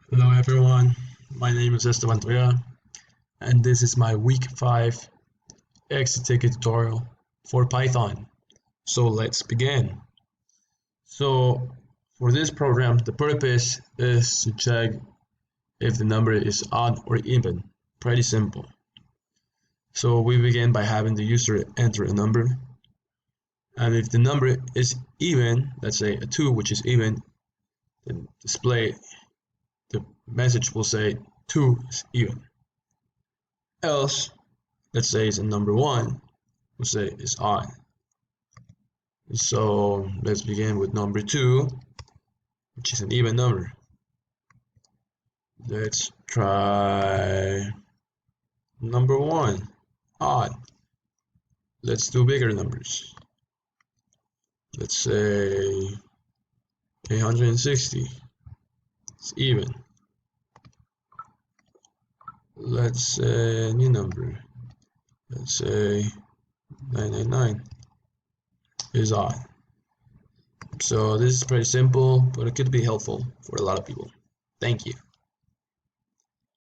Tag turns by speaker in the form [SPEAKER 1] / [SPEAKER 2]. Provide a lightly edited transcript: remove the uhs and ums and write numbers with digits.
[SPEAKER 1] Hello everyone, my name is Esteban Toya, and this is my week 5 exit ticket tutorial for Python. So let's begin. So for this program, the purpose is to check if the number is odd or even. Pretty simple. So we begin by having the user enter a number, and if the number is even, let's say a 2, which is even, then the message will say 2 is even. Else, let's say it's a number 1, we'll say it's odd. So let's begin with number 2, which is an even number. Let's try number 1, odd. Let's do bigger numbers. Let's say 860. It's even. Let's say a new number. Let's say 999 is odd. So this is pretty simple, but it could be helpful for a lot of people. Thank you.